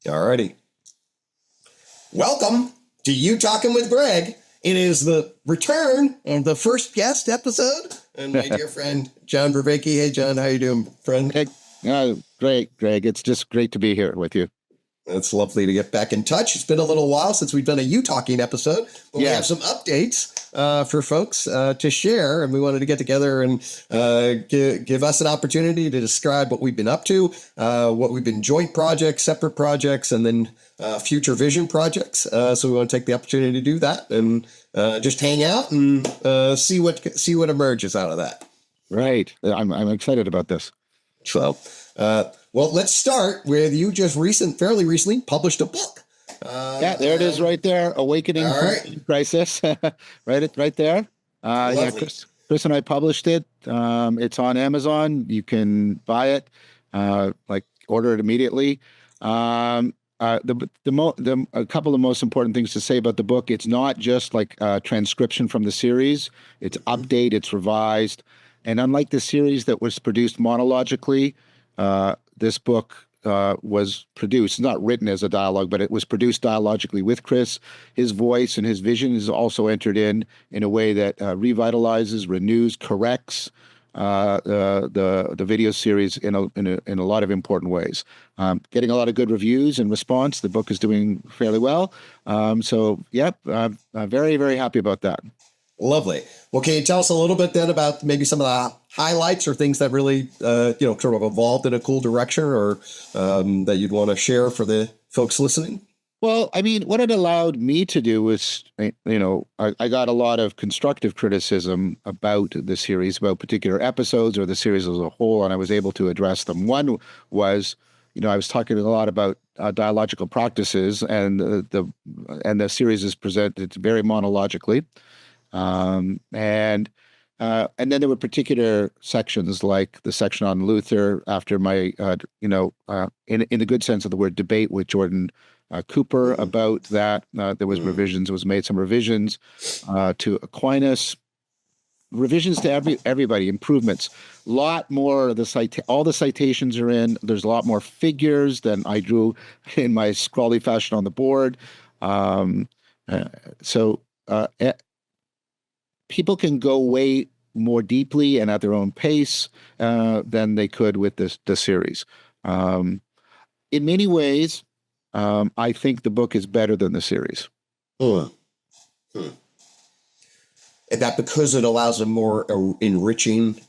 Alrighty. Welcome to UTOKing with Gregg. It is the return of the first guest episode, and my dear friend John Vervaeke. Hey, John, how you doing, friend? Hey, great, Greg. It's just great to be here with you. It's lovely to get back in touch. It's been a little while since we've done a UTOKing episode, but we have some updates for folks to share, and we wanted to get together and give us an opportunity to describe what we've been up to, what we've been joint projects, separate projects, and then future vision projects. So we want to take the opportunity to do that and just hang out and see what emerges out of that. Right. I'm excited about this. So, well, let's start with you just fairly recently published a book. Yeah, there it is right there. Awakening Crisis. right there. Yeah, Chris and I published it. It's on Amazon. You can buy it, order it immediately. A couple of most important things to say about the book: it's not just like a transcription from the series. It's update. It's revised, and unlike the series that was produced monologically, this book was produced, not written as a dialogue, but it was produced dialogically with Chris. His voice and his vision is also entered in a way that revitalizes, renews, corrects the video series in a lot of important ways. Getting a lot of good reviews and response. The book is doing fairly well. I'm very, very happy about that. Lovely. Well, can you tell us a little bit then about maybe some of the highlights or things that really, sort of evolved in a cool direction, or that you'd want to share for the folks listening? Well, I mean, what it allowed me to do was, I got a lot of constructive criticism about the series, about particular episodes or the series as a whole, and I was able to address them. One was, I was talking a lot about dialogical practices, and the series is presented very monologically. And then there were particular sections, like the section on Luther after my, in the good sense of the word, debate with Jordan Cooper about that. There was revisions. It was made some revisions to Aquinas, revisions to everybody, improvements. A lot more. All the citations are in. There's a lot more figures than I drew in my scrawly fashion on the board. People can go way more deeply and at their own pace than they could with the series. In many ways, I think the book is better than the series. And that because it allows a more enriching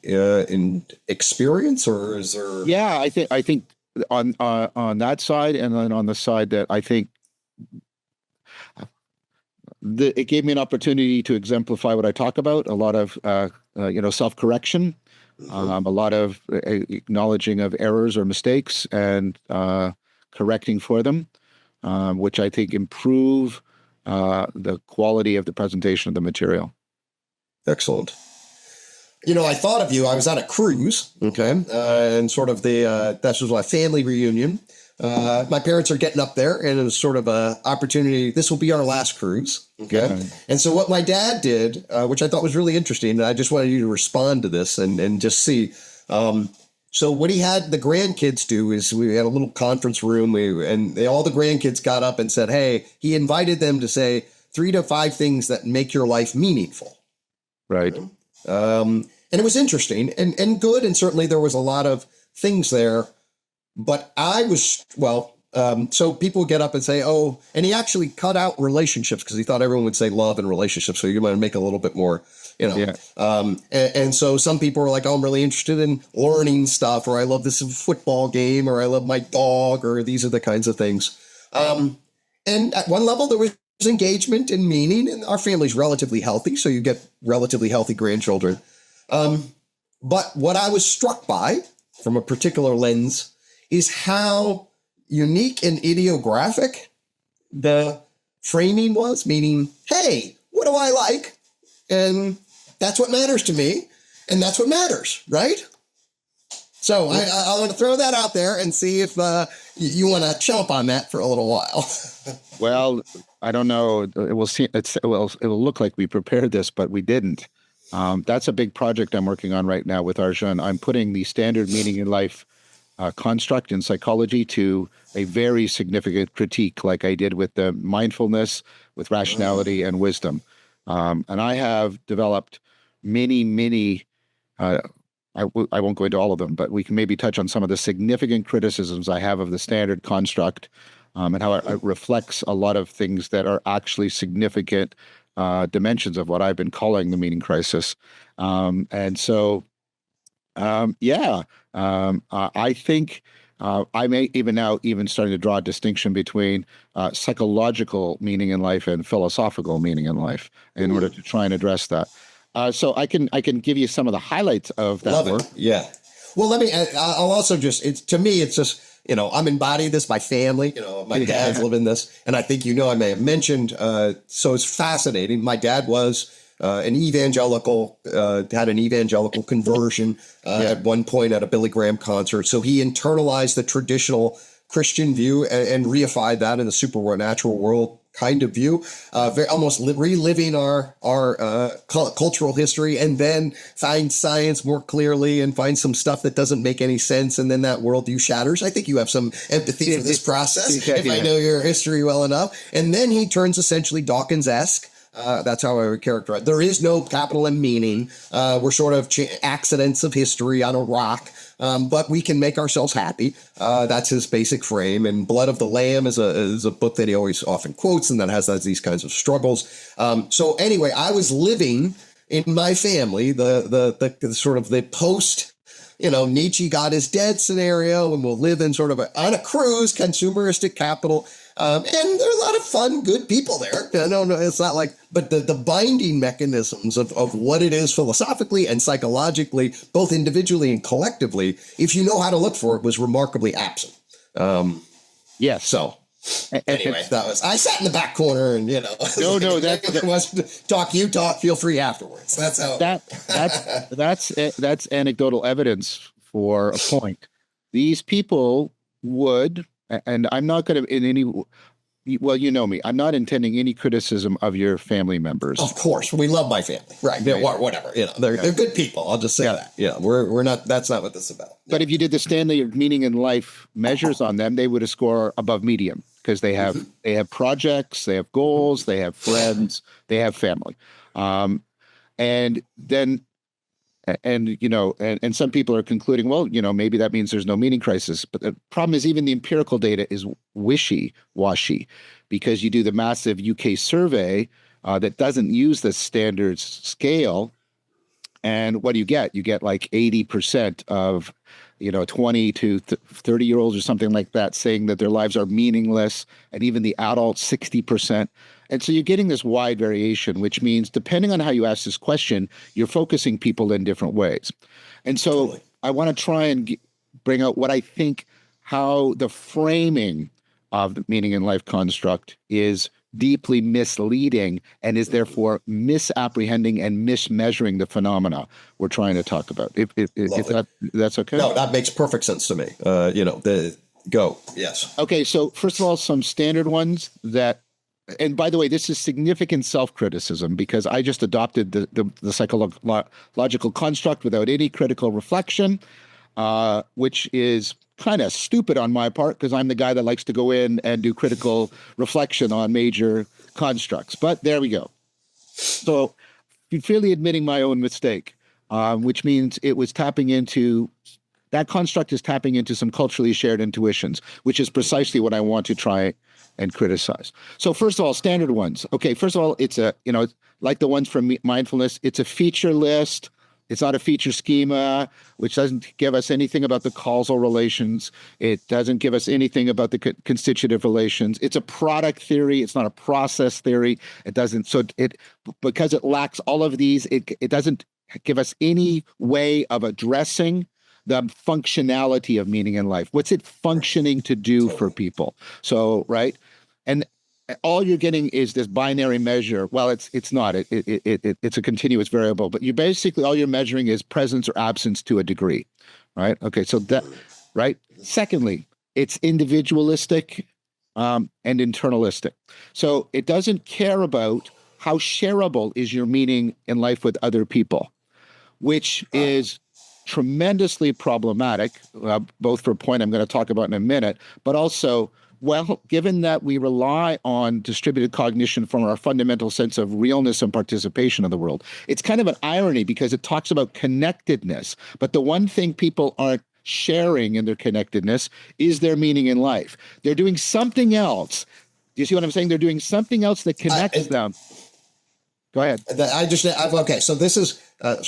experience, or is there? Yeah, I think on that side, and then on the side that I think it gave me an opportunity to exemplify what I talk about. A lot of self-correction, a lot of acknowledging of errors or mistakes and correcting for them, which I think improve the quality of the presentation of the material. Excellent. I thought of you. I was on a cruise, and sort of that was my family reunion. My parents are getting up there, and it was sort of a opportunity. This will be our last cruise. Okay. And so what my dad did, which I thought was really interesting, and I just wanted you to respond to this and just see. So what he had the grandkids do is we had a little conference room, all the grandkids got up and said, hey, he invited them to say 3 to 5 things that make your life meaningful. Right. And it was interesting and good. And certainly there was a lot of things there. But I was, so people would get up and say, oh, and he actually cut out relationships because he thought everyone would say love and relationships. So you're going to make a little bit more, Yeah. And so some people were like, oh, I'm really interested in learning stuff, or I love this football game, or I love my dog, or these are the kinds of things. And at one level, there was engagement and meaning, and our family's relatively healthy. So you get relatively healthy grandchildren. But what I was struck by from a particular lens is how unique and ideographic the framing was, meaning, hey, what do I like? And that's what matters to me. And that's what matters, right? So I want to throw that out there and see if you want to chomp on that for a little while. Well, I don't know. It will look like we prepared this, but we didn't. That's a big project I'm working on right now with Arjun. I'm putting the standard meaning in life construct in psychology to a very significant critique, like I did with the mindfulness, with rationality and wisdom. And I have developed many, I won't go into all of them, but we can maybe touch on some of the significant criticisms I have of the standard construct, and how it reflects a lot of things that are actually significant dimensions of what I've been calling the meaning crisis. And so, I think I may even now even starting to draw a distinction between psychological meaning in life and philosophical meaning in life in order to try and address that. So I can give you some of the highlights of that work. Yeah. Well, I'll also to me, it's just, I'm embodying this by family, my dad's living this, and I think, I may have mentioned, so it's fascinating. My dad was an evangelical, had an evangelical conversion at one point at a Billy Graham concert. So he internalized the traditional Christian view and reified that in the supernatural world kind of view, almost reliving our cultural history, and then find science more clearly and find some stuff that doesn't make any sense, and then that worldview shatters. I think you have some empathy for this process, if I know your history well enough. And then he turns essentially Dawkins-esque. That's how I would characterize it. There is no capital M meaning. We're sort of accidents of history on a rock. But we can make ourselves happy. That's his basic frame. And Blood of the Lamb is a book that he always often quotes, and that has these kinds of struggles. So anyway, I was living in my family the sort of the post, Nietzsche God is dead scenario, and we'll live in sort of on a cruise, consumeristic capital. And there are a lot of fun, good people there. No, it's not like, but the binding mechanisms of what it is philosophically and psychologically, both individually and collectively, if you know how to look for it, was remarkably absent. Yes. So anyway, I sat in the back corner and, No, that wants to talk, you talk, feel free afterwards. That's how. That's anecdotal evidence for a point. These people would. And I'm not going to me. I'm not intending any criticism of your family members. Of course, we love my family, right? Whatever, they're good people. I'll just say that. We're not. That's not what this is about. But if you did the standard meaning in life measures on them, they would have scored above medium because they have projects, they have goals, they have friends, they have family, and then. And some people are concluding, well, maybe that means there's no meaning crisis. But the problem is even the empirical data is wishy-washy because you do the massive UK survey that doesn't use the standard scale. And what do you get? You get like 80% of, 20 to 30-year-olds or something like that saying that their lives are meaningless, and even the adults, 60%. And so you're getting this wide variation, which means depending on how you ask this question, you're focusing people in different ways. And so totally. I want to try and bring out what I think how the framing of the meaning in life construct is deeply misleading and is therefore misapprehending and mismeasuring the phenomena we're trying to talk about. If that's okay? No, that makes perfect sense to me. Go. Yes. Okay, so first of all, some standard ones that, and by the way, this is significant self-criticism because I just adopted the psychological construct without any critical reflection, which is kind of stupid on my part because I'm the guy that likes to go in and do critical reflection on major constructs. But there we go. So you're freely admitting my own mistake, which means it was that construct is tapping into some culturally shared intuitions, which is precisely what I want to try and criticize. So first of all, standard ones. Okay, first of all, it's like the ones from mindfulness, it's a feature list. It's not a feature schema, which doesn't give us anything about the causal relations. It doesn't give us anything about the constitutive relations. It's a product theory. It's not a process theory. Because it lacks all of these, it doesn't give us any way of addressing the functionality of meaning in life. What's it functioning to do for people? So, right? And all you're getting is this binary measure. Well, it's not. It's a continuous variable, but you basically all you're measuring is presence or absence to a degree, right? Okay, so that, right? Secondly, it's individualistic and internalistic. So it doesn't care about how shareable is your meaning in life with other people, which is tremendously problematic, both for a point I'm going to talk about in a minute, but also, well, given that we rely on distributed cognition from our fundamental sense of realness and participation in the world, it's kind of an irony because it talks about connectedness. But the one thing people aren't sharing in their connectedness is their meaning in life. They're doing something else. Do you see what I'm saying? They're doing something else that connects them. Go ahead. Okay. So this is,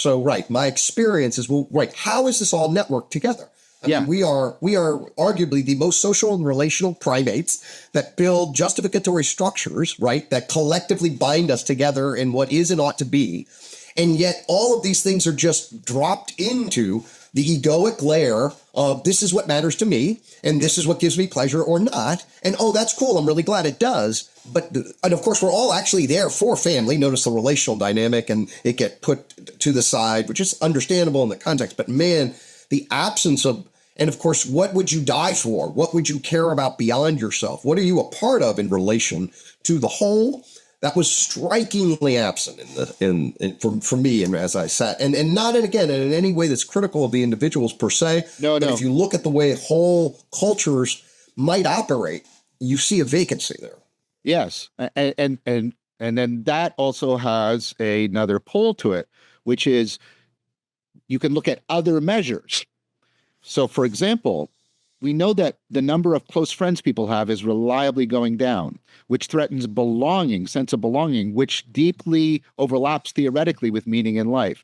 right. My experience is, well, right. How is this all networked together? I mean, we are arguably the most social and relational primates that build justificatory structures, right, that collectively bind us together in what is and ought to be. And yet all of these things are just dropped into the egoic layer of this is what matters to me, and this is what gives me pleasure or not. And, oh, that's cool. I'm really glad it does. And of course, we're all actually there for family. Notice the relational dynamic, and it get put to the side, which is understandable in the context. But man, the absence of, and of course, what would you die for? What would you care about beyond yourself? What are you a part of in relation to the whole? That was strikingly absent for me, and as I sat, and not in any way that's critical of the individuals per se. No. But if you look at the way whole cultures might operate, you see a vacancy there. Yes, and then that also has another pole to it, which is you can look at other measures. So, for example, we know that the number of close friends people have is reliably going down, which threatens sense of belonging, which deeply overlaps theoretically with meaning in life.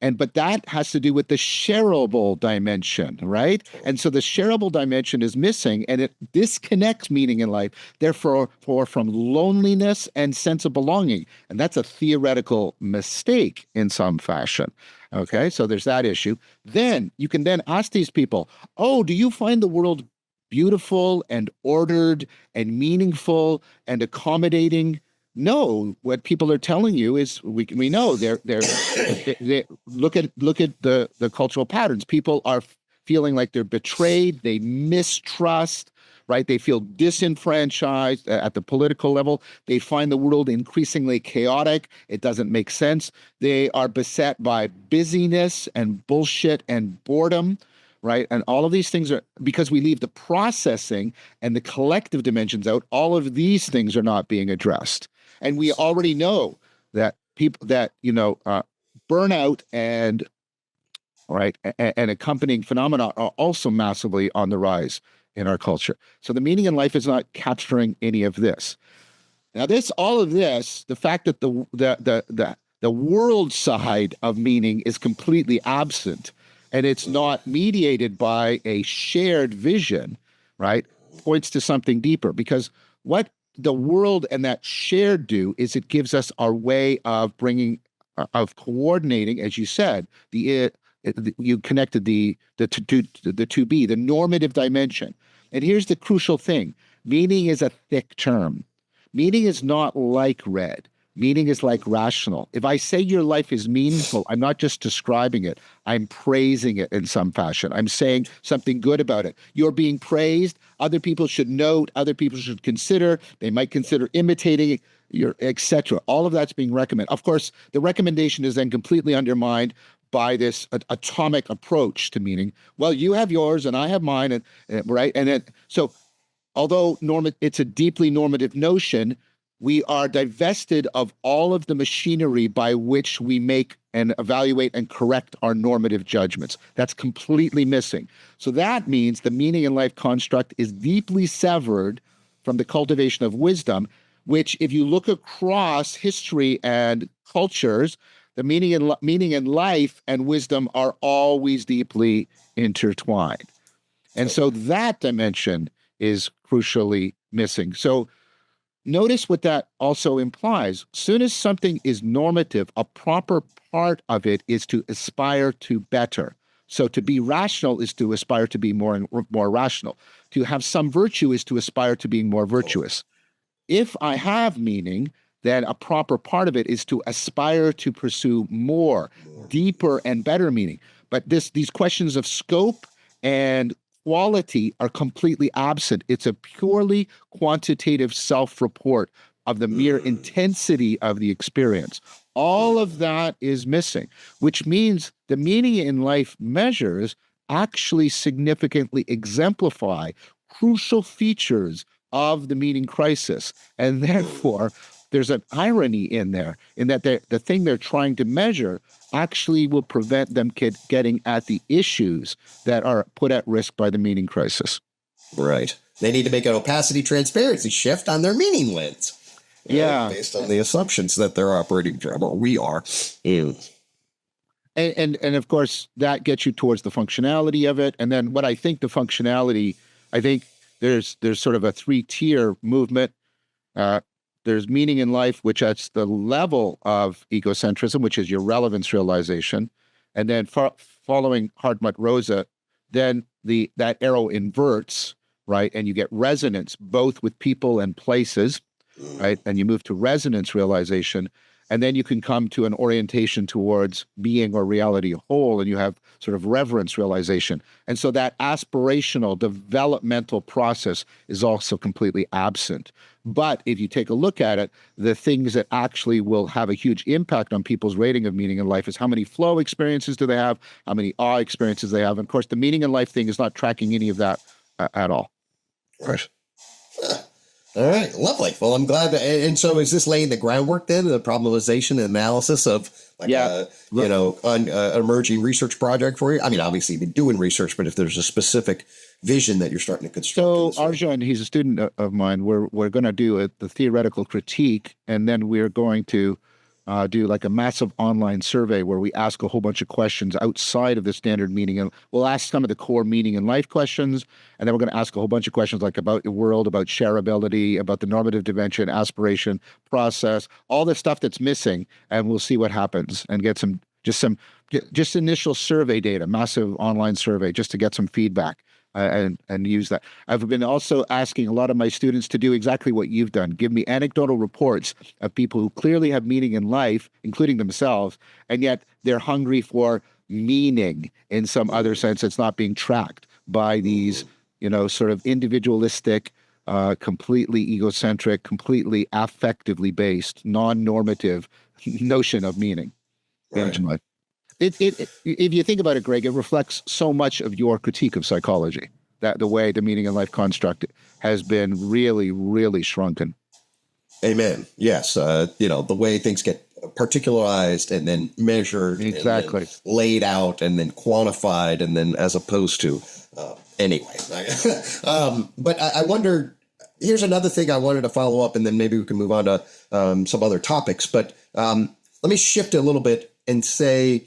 But that has to do with the shareable dimension, right? And so the shareable dimension is missing, and it disconnects meaning in life, therefore, from loneliness and sense of belonging. And that's a theoretical mistake in some fashion. Okay, so there's that issue. Then you can then ask these people, oh, do you find the world beautiful and ordered and meaningful and accommodating? No, what people are telling you is we know they look at the cultural patterns. People are feeling like they're betrayed, they mistrust, right? They feel disenfranchised at the political level. They find the world increasingly chaotic. It doesn't make sense. They are beset by busyness and bullshit and boredom, right? And all of these things are, because we leave the processing and the collective dimensions out, all of these things are not being addressed. And we already know that burnout and accompanying phenomena are also massively on the rise in our culture. So the meaning in life is not capturing any of this. Now, all of this, the fact that the world side of meaning is completely absent, and it's not mediated by a shared vision, right, points to something deeper. Because what the world and that shared do is it gives us our way of coordinating, as you said, you connected the to be, the normative dimension. And here's the crucial thing. Meaning is a thick term. Meaning is not like red. Meaning is like rational. If I say your life is meaningful, I'm not just describing it. I'm praising it in some fashion. I'm saying something good about it. You're being praised. Other people should note. Other people should consider. They might consider imitating etc. All of that's being recommended. Of course, the recommendation is then completely undermined by this atomic approach to meaning. Well, you have yours and I have mine, and right. And then, so although it's a deeply normative notion, we are divested of all of the machinery by which we make and evaluate and correct our normative judgments. That's completely missing. So that means the meaning in life construct is deeply severed from the cultivation of wisdom, which, if you look across history and cultures, the meaning in life and wisdom are always deeply intertwined. And so that dimension is crucially missing. So notice what that also implies. Soon as something is normative, a proper part of it is to aspire to better. So to be rational is to aspire to be more rational. To have some virtue is to aspire to being more virtuous. If I have meaning, then a proper part of it is to aspire to pursue more, deeper, and better meaning. But these questions of scope and quality are completely absent. It's a purely quantitative self-report of the mere intensity of the experience. All of that is missing, which means the meaning in life measures actually significantly exemplify crucial features of the meaning crisis. And therefore, there's an irony in there, in that the thing they're trying to measure actually will prevent them getting at the issues that are put at risk by the meaning crisis. Right. They need to make an opacity transparency shift on their meaning lens. Yeah. Based on the assumptions that they're operating from, or we are. And of course, that gets you towards the functionality of it. And then what I think the functionality, I think there's sort of a three-tier movement. There's meaning in life, which at the level of egocentrism, which is your relevance realization. And then following Hartmut-Rosa, then that arrow inverts, right? And you get resonance both with people and places, right? And you move to resonance realization. And then you can come to an orientation towards being or reality whole, and you have sort of reverence realization. And so that aspirational developmental process is also completely absent. But if you take a look at it, the things that actually will have a huge impact on people's rating of meaning in life is how many flow experiences do they have, how many awe experiences they have. And of course, the meaning in life thing is not tracking any of that at all. Right. All right, lovely. Well, I'm glad that. And so, is this laying the groundwork then, the problematization and analysis of, like, an emerging research project for you? I mean, obviously, you've been doing research, but if there's a specific vision that you're starting to construct. So, Arjun, he's a student of mine. We're going to do the theoretical critique, and then we're going to do like a massive online survey where we ask a whole bunch of questions outside of the standard meaning. And we'll ask some of the core meaning in life questions. And then we're going to ask a whole bunch of questions like about the world, about shareability, about the normative dimension, aspiration, process, all the stuff that's missing. And we'll see what happens and get just initial survey data, massive online survey, just to get some feedback. And use that. I've been also asking a lot of my students to do exactly what you've done. Give me anecdotal reports of people who clearly have meaning in life, including themselves, and yet they're hungry for meaning in some other sense that's not being tracked by these, sort of individualistic, completely egocentric, completely affectively based, non-normative notion of meaning. Right. If you think about it, Gregg, it reflects so much of your critique of psychology, that the way the meaning in life construct has been really, really shrunken. Amen. Yes. The way things get particularized and then measured, exactly, and then laid out and then quantified, and then as opposed to anyway. But I wonder. Here's another thing I wanted to follow up, and then maybe we can move on to some other topics. But let me shift a little bit and say,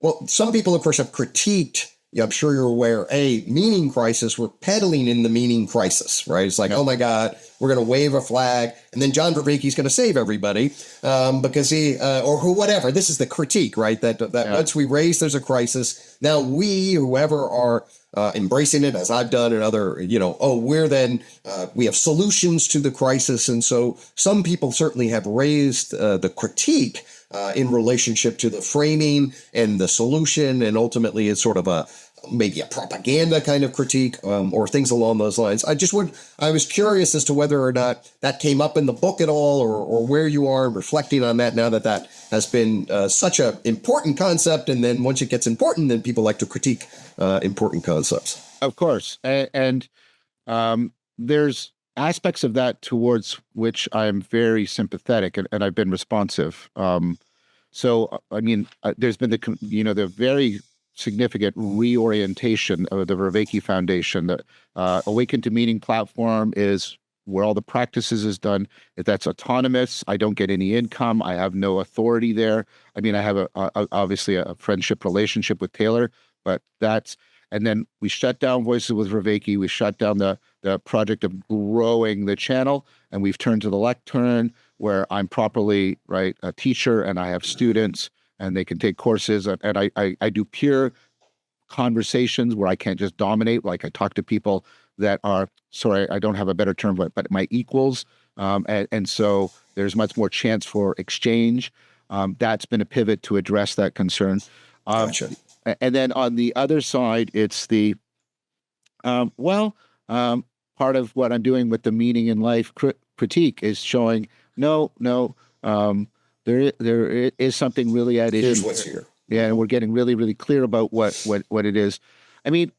well, some people, of course, have critiqued, I'm sure you're aware, meaning crisis. We're peddling in the meaning crisis, right? It's like, oh my God, we're going to wave a flag, and then John Vervaeke is going to save everybody because he, or whatever. This is the critique, right? That once we raise there's a crisis, now we, whoever are embracing it, as I've done, and other, we have solutions to the crisis. And so some people certainly have raised the critique in relationship to the framing and the solution, and ultimately it's sort of maybe a propaganda kind of critique or things along those lines. I was curious as to whether or not that came up in the book at all, or where you are reflecting on that now that has been such an important concept. And then once it gets important, then people like to critique important concepts. Of course. And there's aspects of that towards which I'm very sympathetic, and I've been responsive. So, I mean, there's been the very significant reorientation of the Vervaeke Foundation. The Awaken to Meaning platform is where all the practices is done. That's autonomous. I don't get any income. I have no authority there. I mean, I have obviously a friendship relationship with Taylor, but and then we shut down Voices with Vervaeke. We shut down the project of growing the channel, and we've turned to the lectern, where I'm properly a teacher, and I have students, and they can take courses, and I do peer conversations where I can't just dominate. Like, I talk to people that are, sorry, I don't have a better term, but my equals, and so there's much more chance for exchange. That's been a pivot to address that concern. Gotcha. And then on the other side, it's the, part of what I'm doing with the meaning in life critique is showing, no, there is something really at issue. Here's what's here. Yeah, and we're getting really, really clear about what it is. I mean,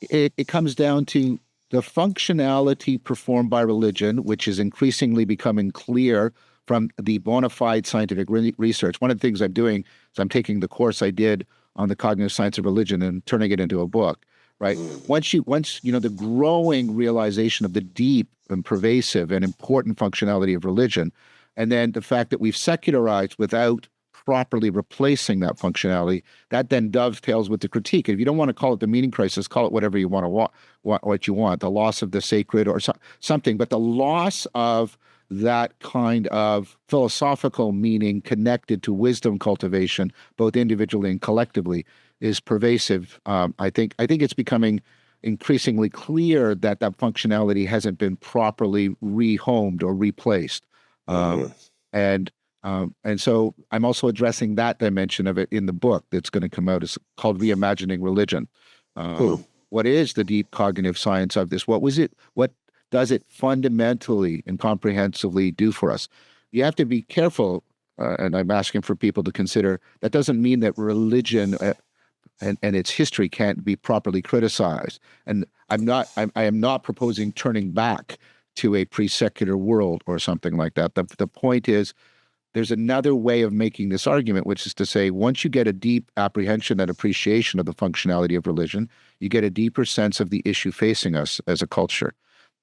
it comes down to the functionality performed by religion, which is increasingly becoming clear from the bona fide scientific research. One of the things I'm doing is I'm taking the course I did on the cognitive science of religion and turning it into a book, right? Once the growing realization of the deep and pervasive and important functionality of religion, and then the fact that we've secularized without properly replacing that functionality, that then dovetails with the critique. If you don't want to call it the meaning crisis, call it whatever you want to what you want, the loss of the sacred or something, but the loss of that kind of philosophical meaning connected to wisdom cultivation, both individually and collectively, is pervasive. I think it's becoming increasingly clear that functionality hasn't been properly rehomed or replaced. And so I'm also addressing that dimension of it in the book that's going to come out. It's called Reimagining Religion. What is the deep cognitive science of this? What does it fundamentally and comprehensively do for us? You have to be careful, and I'm asking for people to consider, that doesn't mean that religion and its history can't be properly criticized. And I am not proposing turning back to a pre-secular world or something like that. The point is, there's another way of making this argument, which is to say, once you get a deep apprehension and appreciation of the functionality of religion, you get a deeper sense of the issue facing us as a culture.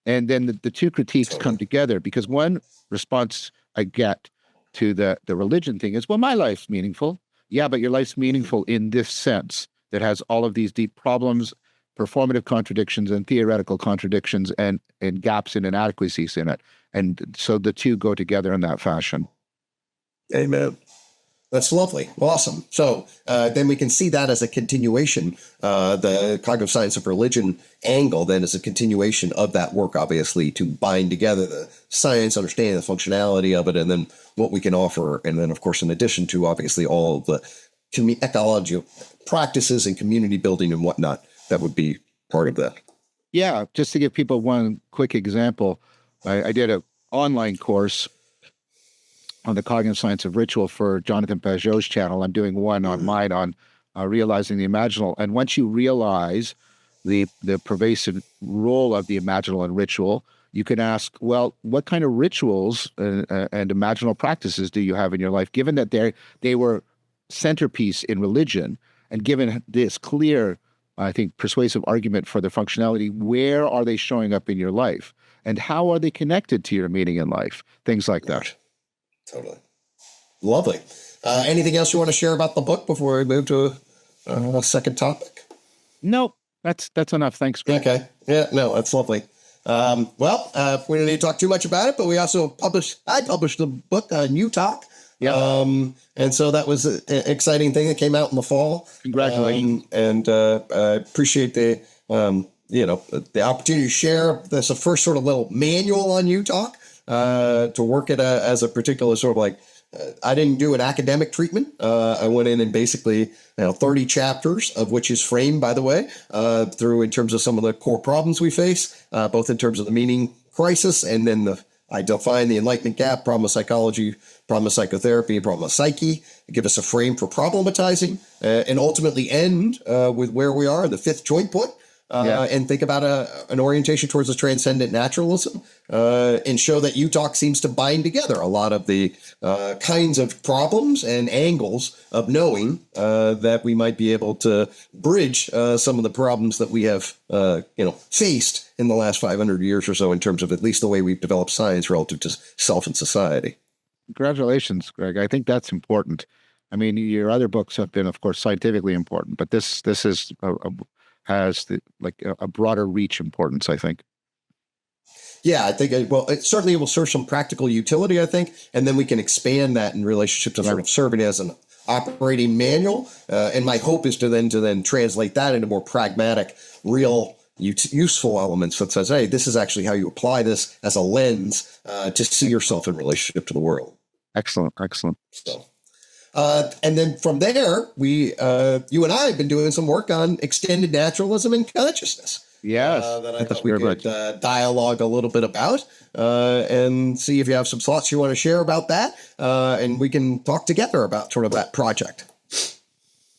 And then the two critiques come together, because one response I get to the religion thing is, well, my life's meaningful. Yeah, but your life's meaningful in this sense that has all of these deep problems, performative contradictions and theoretical contradictions and gaps and inadequacies in it. And so the two go together in that fashion. Amen. That's lovely. Awesome. So then we can see that as a continuation, the cognitive science of religion angle then is a continuation of that work, obviously, to bind together the science, understanding the functionality of it, and then what we can offer. And then, of course, in addition to, obviously, all of the ecological practices and community building and whatnot, that would be part of that. Yeah. Just to give people one quick example, I did an online course on the cognitive science of ritual for Jonathan Pajot's channel. I'm doing one on mine on realizing the imaginal. And once you realize the pervasive role of the imaginal and ritual, you can ask, well, what kind of rituals and imaginal practices do you have in your life, given that they were centerpiece in religion, and given this clear, I think, persuasive argument for their functionality, where are they showing up in your life? And how are they connected to your meaning in life? Things like that. Totally. Lovely. Anything else you want to share about the book before we move to a second topic? Nope. That's enough. Thanks, Greg. Okay. Yeah, no, that's lovely. We don't need to talk too much about it, but we also I published the book on UTOK. Yeah. And so that was an exciting thing that came out in the fall. Congratulations. And I appreciate the opportunity to share. That's the first sort of little manual on UTOK. To work it as a particular sort of like, I didn't do an academic treatment. I went in and basically, 30 chapters of which is framed, by the way, through in terms of some of the core problems we face, both in terms of the meaning crisis and then I define the enlightenment gap, problem of psychology, problem of psychotherapy, problem of psyche, give us a frame for problematizing, and ultimately end with where we are, the fifth joint point. And think about an orientation towards a transcendent naturalism, and show that UTOK seems to bind together a lot of the kinds of problems and angles of knowing that we might be able to bridge some of the problems that we have, faced in the last 500 years or so in terms of at least the way we've developed science relative to self and society. Congratulations, Greg. I think that's important. I mean, your other books have been, of course, scientifically important, but this is has a broader reach importance, I think. Yeah, I think, it certainly will serve some practical utility, I think, and then we can expand that in relationship to sort of serving as an operating manual. And my hope is to then translate that into more pragmatic, real, useful elements that says, hey, this is actually how you apply this as a lens to see yourself in relationship to the world. Excellent. So. And then from there, you and I have been doing some work on extended naturalism and consciousness. Yes, that I that's thought we very could much. dialogue a little bit about and see if you have some thoughts you want to share about that. And we can talk together about sort of that project.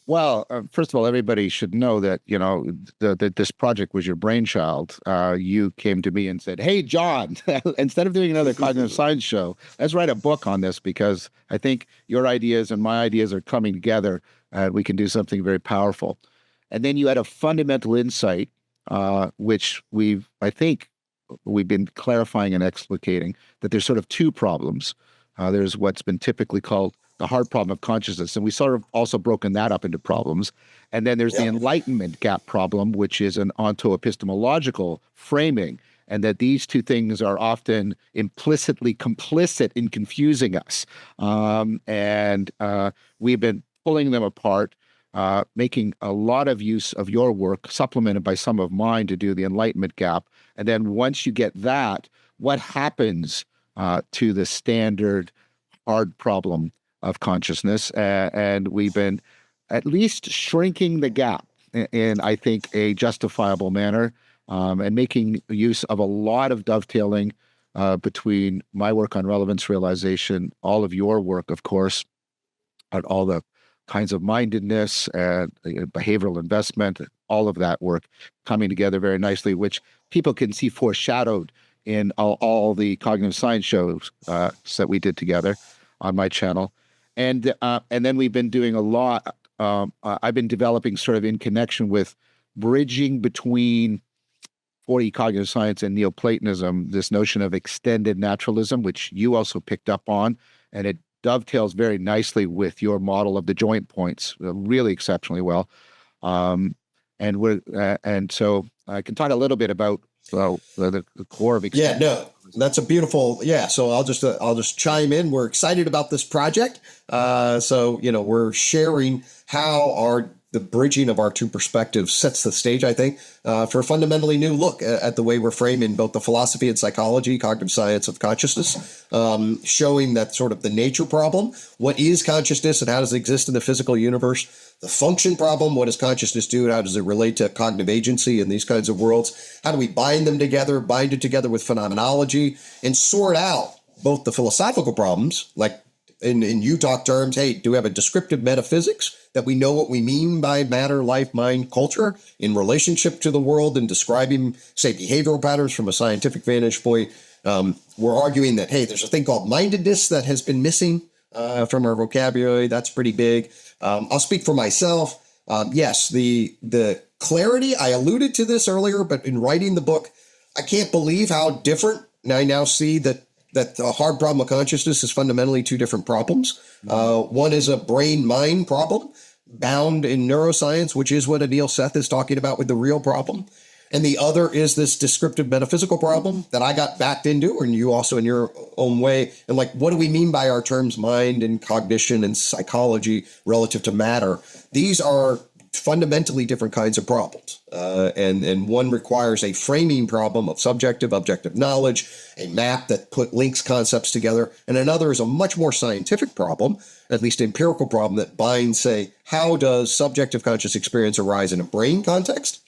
Well, first of all, everybody should know that, that this project was your brainchild. You came to me and said, "Hey, John, instead of doing another cognitive science show, let's write a book on this because I think your ideas and my ideas are coming together and we can do something very powerful." And then you had a fundamental insight, which I think we've been clarifying and explicating that there's sort of two problems. There's what's been typically called the hard problem of consciousness, and we sort of also broken that up into problems. And then there's the enlightenment gap problem, which is an onto-epistemological framing, and that these two things are often implicitly complicit in confusing us. And we've been pulling them apart, making a lot of use of your work, supplemented by some of mine to do the enlightenment gap. And then once you get that, what happens to the standard hard problem of consciousness? And we've been at least shrinking the gap in, I think, a justifiable manner, and making use of a lot of dovetailing between my work on relevance realization, all of your work, of course, on all the kinds of mindedness and behavioral investment, all of that work coming together very nicely, which people can see foreshadowed in all the cognitive science shows that we did together on my channel. And then we've been doing a lot. I've been developing sort of in connection with bridging between 4E cognitive science and Neoplatonism, this notion of extended naturalism, which you also picked up on, and it dovetails very nicely with your model of the joint points, really exceptionally well. And so I can talk a little bit about the core of extended. Yeah, no, that's a beautiful. Yeah, so I'll just chime in. We're excited about this project. So we're sharing how the bridging of our two perspectives sets the stage, I think, for a fundamentally new look at the way we're framing both the philosophy and psychology, cognitive science of consciousness, showing that sort of the nature problem, what is consciousness and how does it exist in the physical universe, the function problem, what does consciousness do, and how does it relate to cognitive agency in these kinds of worlds, how do we bind them together, bind it together with phenomenology, and sort out both the philosophical problems, like in UTOK terms, hey, do we have a descriptive metaphysics that we know what we mean by matter, life, mind, culture in relationship to the world and describing, say, behavioral patterns from a scientific vantage point? We're arguing that, hey, there's a thing called mindedness that has been missing from our vocabulary. That's pretty big. I'll speak for myself. Yes, the clarity, I alluded to this earlier, but in writing the book, I can't believe how different I now see that the hard problem of consciousness is fundamentally two different problems. One is a brain-mind problem bound in neuroscience, which is what Anil Seth is talking about with the real problem. And the other is this descriptive metaphysical problem that I got backed into, and you also in your own way. And like, what do we mean by our terms mind and cognition and psychology relative to matter? These are fundamentally different kinds of problems. And one requires a framing problem of subjective, objective knowledge, a map that links concepts together. And another is a much more scientific problem, at least empirical problem, that binds, say, how does subjective conscious experience arise in a brain context?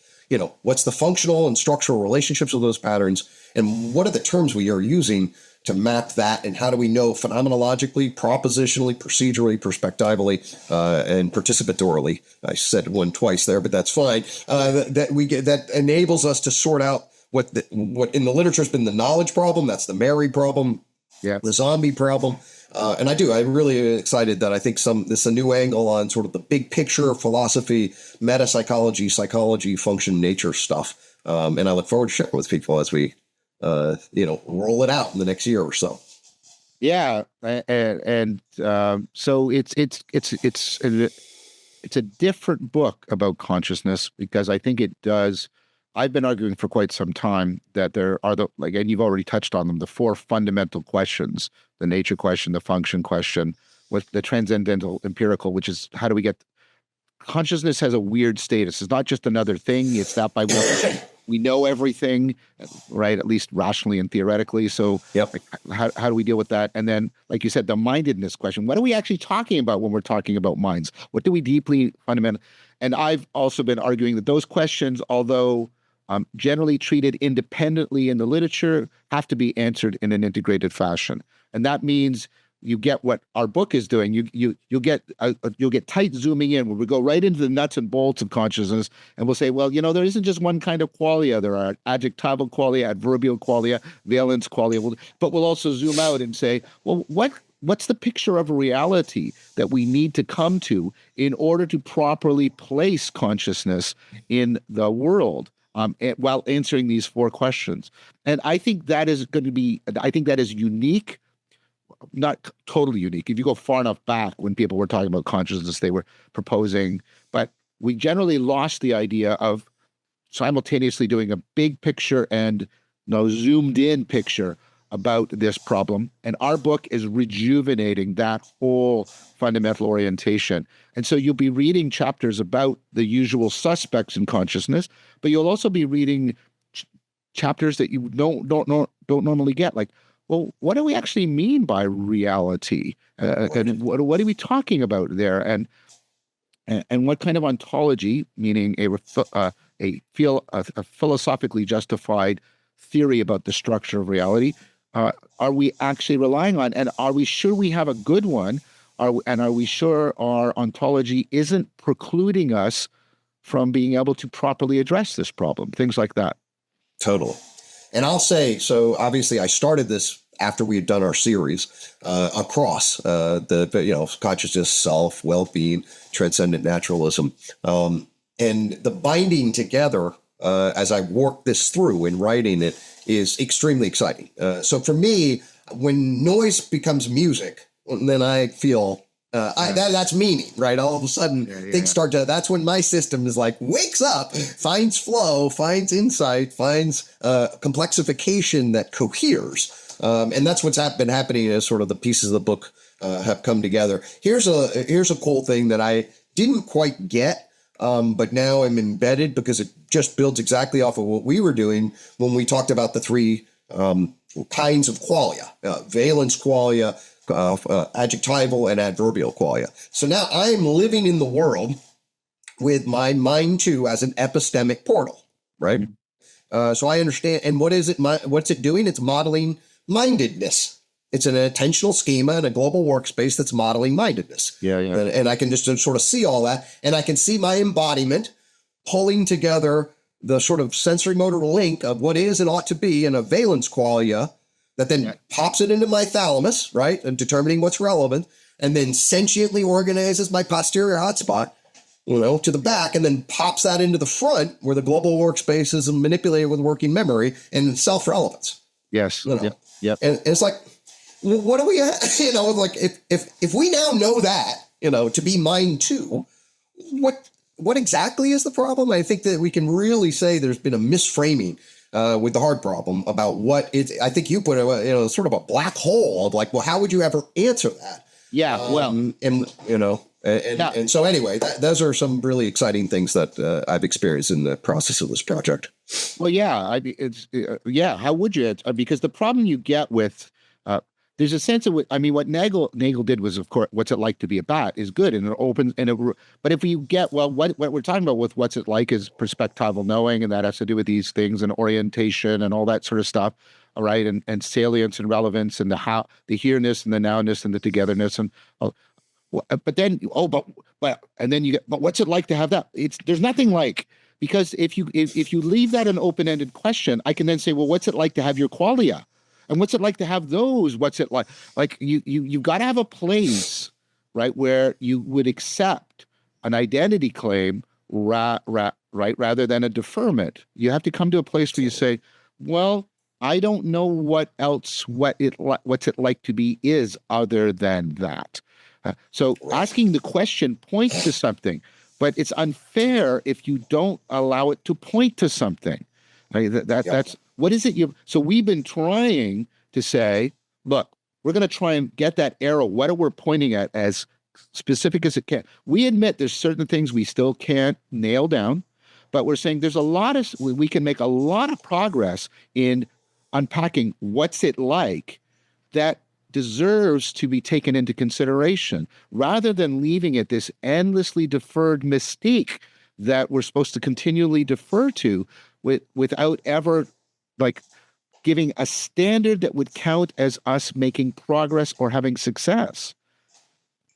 What's the functional and structural relationships of those patterns? And what are the terms we are using to map that? And how do we know phenomenologically, propositionally, procedurally, perspectively, and participatorily? I said one twice there, but that's fine. That enables us to sort out what in the literature has been the knowledge problem. That's the Mary problem, the zombie problem. And I'm really excited that I think this is a new angle on sort of the big picture philosophy, meta-psychology, psychology, function, nature stuff. And I look forward to sharing with people as we, roll it out in the next year or so. Yeah, and so it's a different book about consciousness because I think it does. I've been arguing for quite some time that there are and you've already touched on them, the four fundamental questions: the nature question, the function question, with the transcendental empirical, which is how do we get consciousness has a weird status. It's not just another thing. It's that by we know everything, right? At least rationally and theoretically. So how do we deal with that? And then, like you said, the mindedness question. What are we actually talking about when we're talking about minds? What do we deeply fundamental? And I've also been arguing that those questions, although generally treated independently in the literature, have to be answered in an integrated fashion. And that means you get what our book is doing. You'll get tight zooming in where we go right into the nuts and bolts of consciousness, and we'll say, well, there isn't just one kind of qualia. There are adjectival qualia, adverbial qualia, valence qualia. But we'll also zoom out and say, well, what's the picture of reality that we need to come to in order to properly place consciousness in the world? While answering these 4 questions. And I think that is unique, not totally unique. If you go far enough back when people were talking about consciousness, they were proposing, but we generally lost the idea of simultaneously doing a big picture and zoomed in picture about this problem. And our book is rejuvenating that whole fundamental orientation. And so you'll be reading chapters about the usual suspects in consciousness, but you'll also be reading chapters that you don't normally get, like, well, what do we actually mean by reality? And what are we talking about there? And what kind of ontology, meaning a philosophically justified theory about the structure of reality, are we actually relying on? And are we sure we have a good one? Are we sure our ontology isn't precluding us from being able to properly address this problem? Things like that. Totally. And I'll say, so obviously I started this after we had done our series across the consciousness, self, well-being, transcendent naturalism. And the binding together as I work this through in writing it is extremely exciting. So for me, when noise becomes music, then I feel that's meaning, right? All of a sudden, things start to, that's when my system is like, wakes up, finds flow, finds insight, finds complexification that coheres. And that's what's been happening as sort of the pieces of the book have come together. Here's a cool thing that I didn't quite get, but now I'm embedded because it just builds exactly off of what we were doing when we talked about the 3 kinds of qualia, valence qualia, adjectival and adverbial qualia. So now I'm living in the world with my mind too as an epistemic portal, right? So I understand. And what is it? What's it doing? It's modeling mindedness. It's an attentional schema in a global workspace that's modeling mindedness. And I can just sort of see all that. And I can see my embodiment pulling together the sort of sensory motor link of what is and ought to be in a valence qualia that then pops it into my thalamus, right? And determining what's relevant, and then sentiently organizes my posterior hotspot, to the back, and then pops that into the front where the global workspace is manipulated with working memory and self-relevance. Yes. Yep. And it's like, what do we, like if we now know that, to be mind too, what exactly is the problem? I think that we can really say there's been a misframing with the hard problem about what it's, I think you put it, sort of a black hole of like, well, how would you ever answer that? Yeah. And so anyway, those are some really exciting things that I've experienced in the process of this project. Well, how would you? Because the problem you get with, there's a sense of, what Nagel did was, of course, what's it like to be a bat is good, and it opens, but if you get, what we're talking about with what's it like is perspectival knowing, and that has to do with these things and orientation and all that sort of stuff, all right, and salience and relevance and the here-ness and the now-ness and the togetherness and, but then you get, but what's it like to have that? There's nothing like, because if you leave that an open-ended question, I can then say, well, what's it like to have your qualia? And what's it like to have those? What's it like? Like you've got to have a place, right, where you would accept an identity claim, right, rather than a deferment. You have to come to a place where you say, well, I don't know what's it like to be is other than that. So asking the question points to something, but it's unfair if you don't allow it to point to something. Right? That's what is it? So we've been trying to say, look, we're going to try and get that arrow. What are we pointing at as specific as it can? We admit there's certain things we still can't nail down, but we're saying we can make a lot of progress in unpacking what's it like that deserves to be taken into consideration, rather than leaving it this endlessly deferred mystique that we're supposed to continually defer to. without ever like giving a standard that would count as us making progress or having success.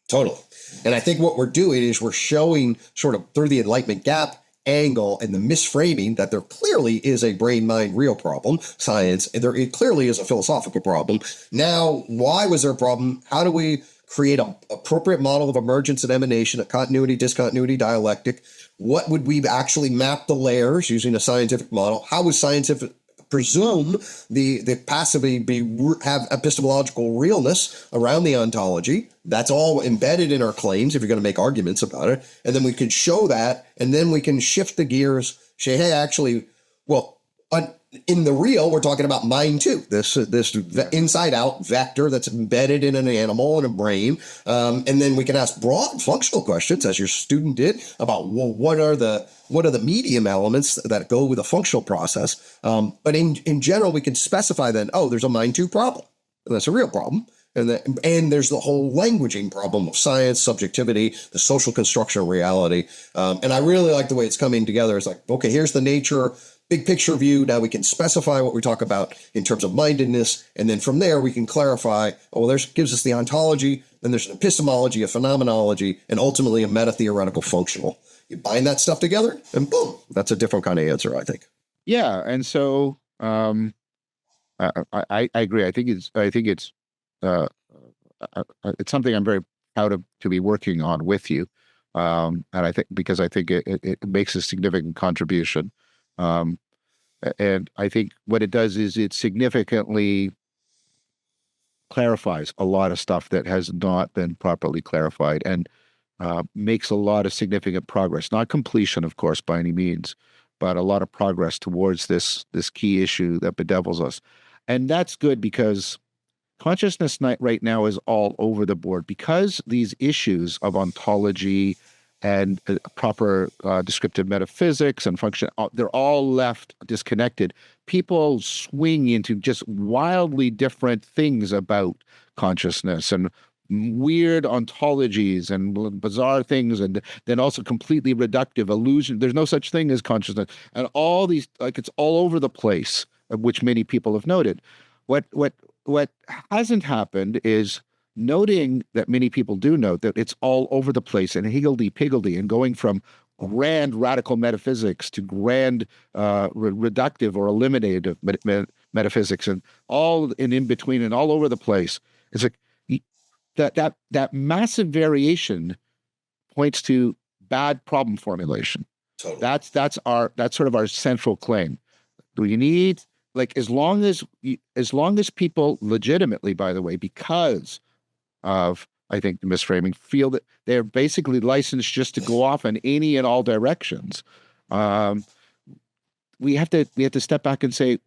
Totally. And I think what we're doing is we're showing sort of through the enlightenment gap angle and the misframing that there clearly is a brain-mind real problem, science, and there it clearly is a philosophical problem. Now, why was there a problem? How do we create an appropriate model of emergence and emanation, a continuity, discontinuity, dialectic? What would we actually map the layers using a scientific model? How would scientific presume the passively have epistemological realness around the ontology? That's all embedded in our claims if you're going to make arguments about it. And then we can show that, and then we can shift the gears, say, hey, actually, well, in the real, we're talking about mind too. This inside out vector that's embedded in an animal and a brain. And then we can ask broad functional questions, as your student did, about, well, what are the medium elements that go with a functional process? But in general, we can specify then, oh, there's a mind two problem. And that's a real problem. And there's the whole languaging problem of science, subjectivity, the social construction of reality. And I really like the way it's coming together. It's like, okay, here's the nature, big picture view. Now we can specify what we talk about in terms of mindedness. And then from there, we can clarify, oh, well, gives us the ontology. Then there's an epistemology, a phenomenology, and ultimately a meta-theoretical functional. You bind that stuff together and boom, that's a different kind of answer, I think. Yeah. And so I agree. I think it's something I'm very proud of to be working on with you. And I think because I think it makes a significant contribution. And I think what it does is it significantly clarifies a lot of stuff that has not been properly clarified, and makes a lot of significant progress. Not completion, of course, by any means, but a lot of progress towards this key issue that bedevils us. And that's good because consciousness right now is all over the board, because these issues of ontology and proper descriptive metaphysics and function, they're all left disconnected. People swing into just wildly different things about consciousness and weird ontologies and bizarre things, and then also completely reductive illusion. There's no such thing as consciousness, and all these, like, it's all over the place, which many people have noted. What hasn't happened is noting that many people do note that it's all over the place and higgledy-piggledy, and going from grand radical metaphysics to grand reductive or eliminative metaphysics, and all in between and all over the place. It's like that massive variation points to bad problem formulation. Totally. That's sort of our central claim. Do you need, like, as long as people legitimately, by the way, because of, I think, the misframing, feel that they're basically licensed just to go off in any and all directions, we have to step back and say,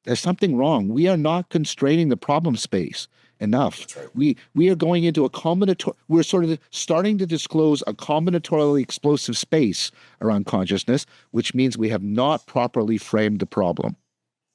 there's something wrong. We are not constraining the problem space enough. Right. We are going into a combinatorial, we're sort of starting to disclose a combinatorially explosive space around consciousness, which means we have not properly framed the problem.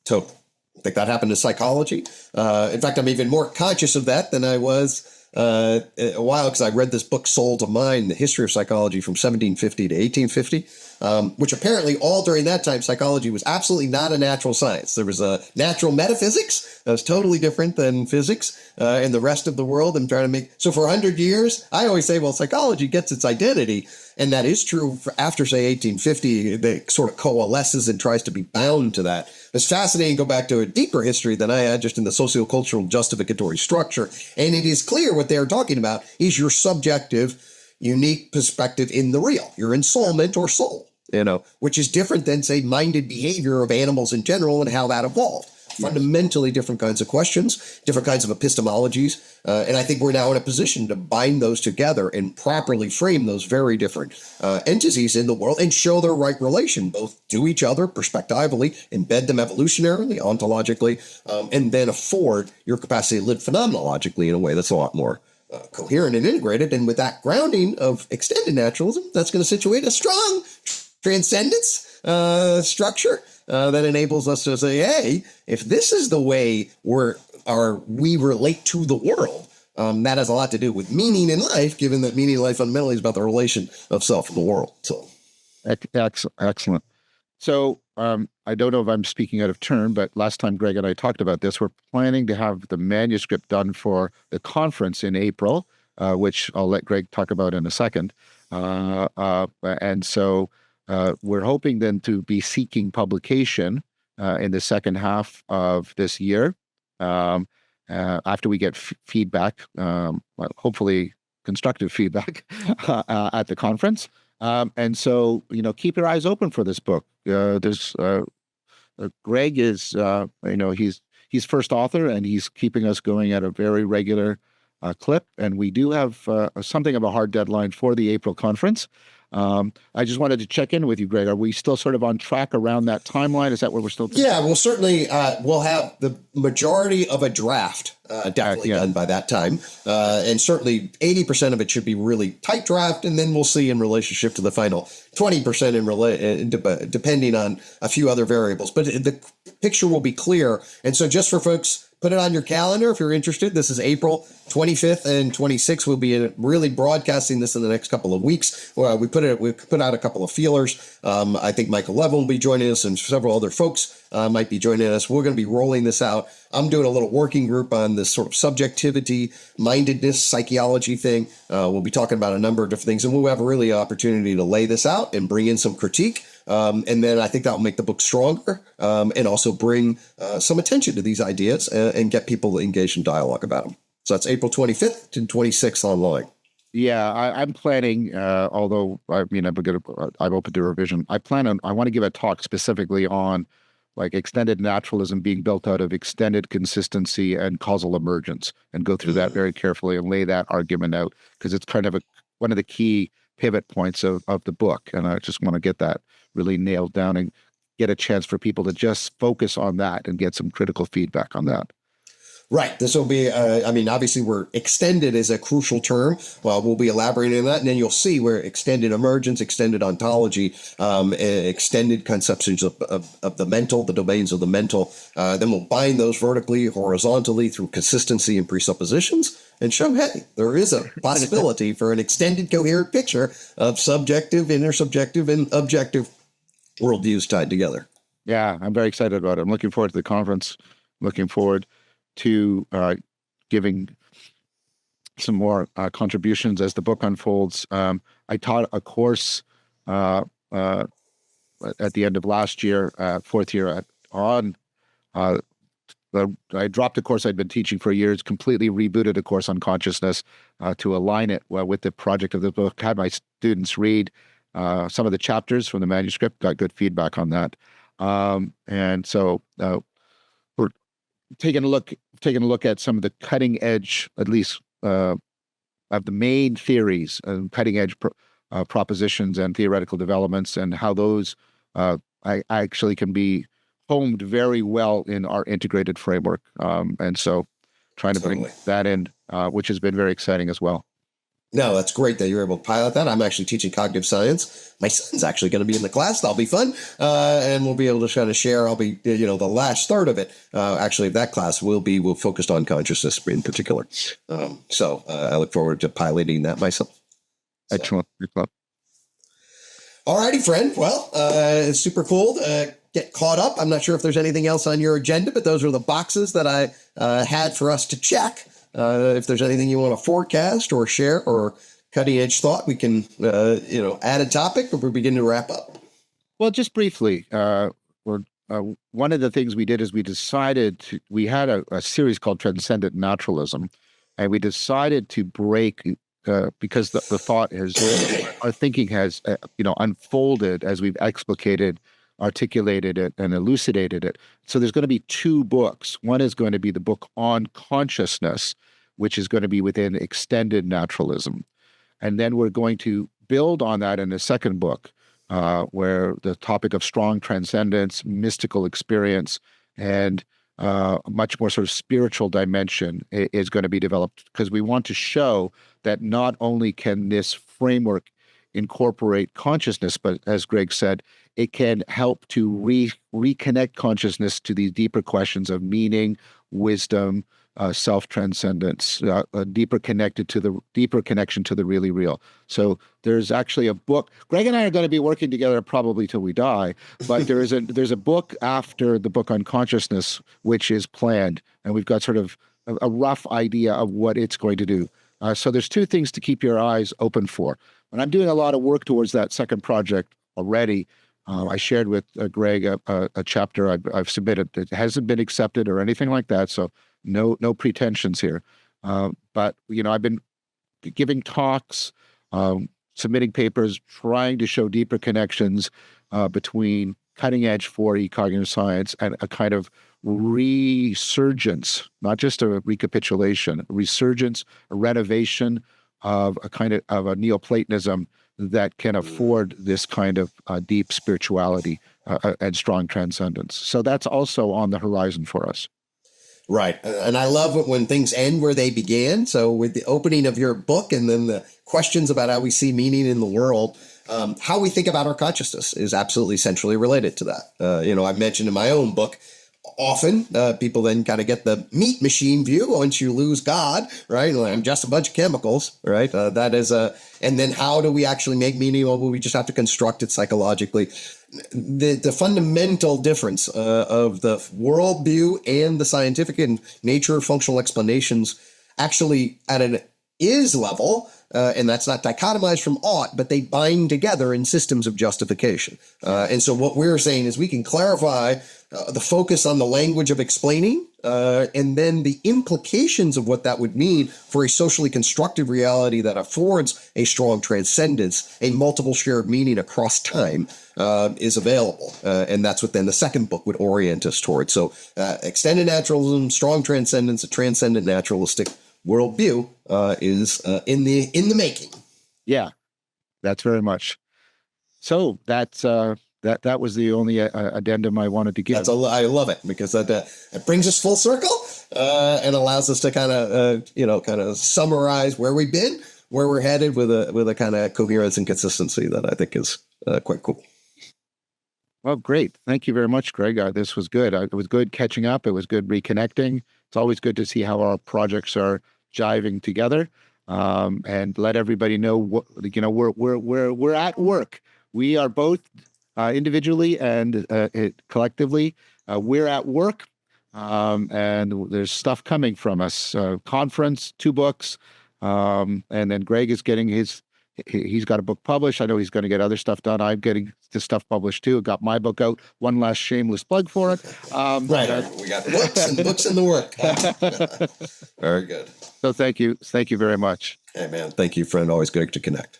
Totally. I think that happened in psychology. In fact, I'm even more conscious of that than I was a while, because I read this book, Soul to Mind, The History of Psychology from 1750 to 1850, which apparently all during that time, psychology was absolutely not a natural science. There was a natural metaphysics that was totally different than physics in the rest of the world. And trying to make, so for 100 years, I always say, well, psychology gets its identity. And that is true for after, say, 1850, it sort of coalesces and tries to be bound to that. It's fascinating to go back to a deeper history than I had just in the sociocultural justificatory structure. And it is clear what they're talking about is your subjective, unique perspective in the real, your ensoulment or soul, which is different than, say, minded behavior of animals in general and how that evolved. Fundamentally different kinds of questions, different kinds of epistemologies. And I think we're now in a position to bind those together and properly frame those very different entities in the world and show their right relation, both to each other, perspectively, embed them evolutionarily, ontologically, and then afford your capacity to live phenomenologically in a way that's a lot more coherent and integrated. And with that grounding of extended naturalism, that's going to situate a strong transcendence structure that enables us to say, hey, if this is the way we relate to the world, that has a lot to do with meaning in life, given that meaning in life fundamentally is about the relation of self and the world. So, excellent. So I don't know if I'm speaking out of turn, but last time Greg and I talked about this, we're planning to have the manuscript done for the conference in April, which I'll let Greg talk about in a second. And so we're hoping then to be seeking publication in the second half of this year, after we get feedback, well, hopefully constructive feedback at the conference. And so, keep your eyes open for this book. There's Greg is, he's first author, and he's keeping us going at a very regular clip. And we do have something of a hard deadline for the April conference. I just wanted to check in with you, Greg. Are we still sort of on track around that timeline? Is that what we're still thinking? Yeah, we'll certainly we'll have the majority of a draft definitely done by that time, and certainly 80% of it should be really tight draft, and then we'll see in relationship to the final 20% depending on a few other variables. But the picture will be clear, and so just for folks. Put it on your calendar if you're interested. This is April 25th and 26th. We'll be really broadcasting this in the next couple of weeks. We put out a couple of feelers. I think Michael Levin will be joining us, and several other folks might be joining us. We're going to be rolling this out. I'm doing a little working group on this sort of subjectivity, mindedness, psychology thing. We'll be talking about a number of different things, and we'll have really an opportunity to lay this out and bring in some critique. And then I think that will make the book stronger, and also bring some attention to these ideas and get people engaged in dialogue about them. So that's April 25th to 26th online. Yeah, I'm planning, although I'm open to revision. I want to give a talk specifically on like extended naturalism being built out of extended consistency and causal emergence, and go through that very carefully and lay that argument out, because it's kind of one of the key pivot points of the book. And I just want to get that really nailed down and get a chance for people to just focus on that and get some critical feedback on that. Right. This will be, obviously extended is a crucial term. Well, we'll be elaborating on that. And then you'll see where extended emergence, extended ontology, extended conceptions of the mental, the domains of the mental. Then we'll bind those vertically, horizontally through consistency and presuppositions, and show, hey, there is a possibility for an extended coherent picture of subjective, intersubjective, and objective worldviews tied together. Yeah, I'm very excited about it. I'm looking forward to the conference. Looking forward to giving some more contributions as the book unfolds. I taught a course at the end of last year, fourth year I dropped a course I'd been teaching for years, completely rebooted a course on consciousness to align it with the project of the book. Had my students read some of the chapters from the manuscript, got good feedback on that. And so we're taking a look at some of the cutting edge, at least of the main theories and cutting edge propositions and theoretical developments, and how those actually can be homed very well in our integrated framework. And so trying to bring that in, which has been very exciting as well. No, that's great that you're able to pilot that. I'm actually teaching cognitive science. My son's actually going to be in the class. That'll be fun. And we'll be able to kind of share. I'll be, the last third of it, actually, that class will focused on consciousness in particular. So I look forward to piloting that myself. So. Excellent. All righty, friend. Well, it's super cool to get caught up. I'm not sure if there's anything else on your agenda, but those are the boxes that I had for us to check. If there's anything you want to forecast or share or cutting edge thought, we can, add a topic or we begin to wrap up. Well, just briefly, one of the things we did is we had a series called Transcendent Naturalism, and we decided to break, because the thought our thinking has, unfolded as we've explicated, articulated it, and elucidated it. So there's going to be two books. One is going to be the book on consciousness, which is going to be within extended naturalism. And then we're going to build on that in a second book, where the topic of strong transcendence, mystical experience, and a much more sort of spiritual dimension is going to be developed, because we want to show that not only can this framework incorporate consciousness, but as Greg said, it can help to reconnect consciousness to these deeper questions of meaning, wisdom, self-transcendence, a deeper connection to the really real. So there's actually a book. Gregg and I are going to be working together probably till we die, but there's a book after the book on consciousness, which is planned, and we've got sort of a rough idea of what it's going to do. So there's two things to keep your eyes open for. And I'm doing a lot of work towards that second project already. I shared with Gregg a chapter I've submitted. It hasn't been accepted or anything like that, so no pretensions here. But I've been giving talks, submitting papers, trying to show deeper connections between cutting edge 4D cognitive science and a kind of resurgence, not just a recapitulation, a resurgence, a renovation of a kind of a Neoplatonism that can afford this kind of deep spirituality and strong transcendence. So that's also on the horizon for us. Right. And I love it when things end where they began. So with the opening of your book and then the questions about how we see meaning in the world, how we think about our consciousness is absolutely centrally related to that. I've mentioned in my own book, often people then kind of get the meat machine view once you lose God, right? Like, I'm just a bunch of chemicals, right? And then how do we actually make meaning? Well, we just have to construct it psychologically. The fundamental difference of the worldview and the scientific and nature functional explanations actually at an is level, and that's not dichotomized from ought, but they bind together in systems of justification. And so what we're saying is we can clarify the focus on the language of explaining, and then the implications of what that would mean for a socially constructed reality that affords a strong transcendence, a multiple shared meaning across time, is available. And that's what then the second book would orient us towards. So extended naturalism, strong transcendence, a transcendent naturalistic worldview is in the making. Yeah, that's very much. So that's that was the only addendum I wanted to give. I love it because it brings us full circle and allows us to kind of summarize where we've been, where we're headed with a kind of coherence and consistency that I think is quite cool. Well, great. Thank you very much, Gregg. This was good. It was good catching up. It was good reconnecting. It's always good to see how our projects are jiving together, and let everybody know we're at work. We are both individually and collectively. We're at work, and there's stuff coming from us. Conference, 2 books, and then Gregg is getting he's got a book published. I know he's going to get other stuff done. I'm getting this stuff published too. Got my book out. One last shameless plug for it. Right. We got books in the work. Very good. So thank you very much. Hey man, thank you, friend. Always good to connect.